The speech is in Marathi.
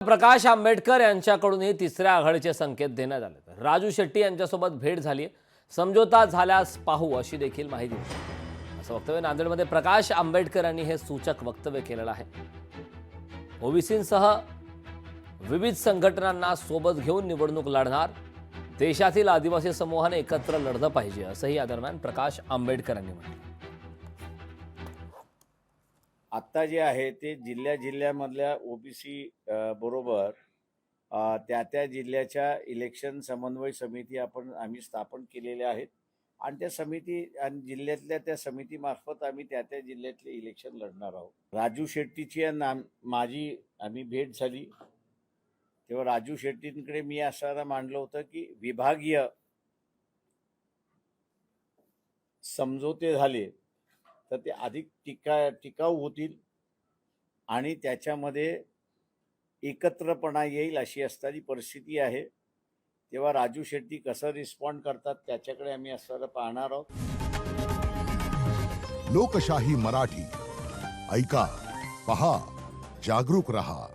प्रकाश आंबेडकर यांच्याकडूनही तिसऱ्या आघाडीचे संकेत देण्यात आले। राजू शेट्टी यांच्यासोबत भेट झाली, समझोता झाल्यास पाहू अशी देखील माहिती होती। असं वक्तव्य नांदेडमध्ये प्रकाश आंबेडकर यांनी हे सूचक वक्तव्य केलेलं आहे। ओबीसींसह विविध संघटनांना सोबत घेऊन निवडणूक लढणार, देशातील आदिवासी समूहाने एकत्र लढलं पाहिजे असंही या दरम्यान प्रकाश आंबेडकर यांनी म्हटलं। आत्ता जे आहे ते जिल्ह्यामधल्या ओबीसी बरोबर त्या जिल्ह्याच्या इलेक्शन समन्वय समिती आम्ही स्थापन केलेल्या आहेत आणि त्या समिती आणि जिल्ह्यातल्या त्या समितीमार्फत आम्ही त्या जिल्ह्यातले इलेक्शन लढणार आहोत। राजू शेट्टीची माझी आम्ही भेट झाली तेव्हा राजू शेट्टींकडे मी असं मांडलं होतं की विभागीय समझोते झाले तर ते अधिक टिकाऊ होतील आणि त्याच्यामध्ये एकत्रपणा येईल अशी असणारी परिस्थिती आहे। तेव्हा राजू शेट्टी कसं रिस्पॉन्ड करतात त्याच्याकडे आम्ही असं पाहणार आहोत। लोकशाही मराठी ऐका, पहा, जागरूक रहा।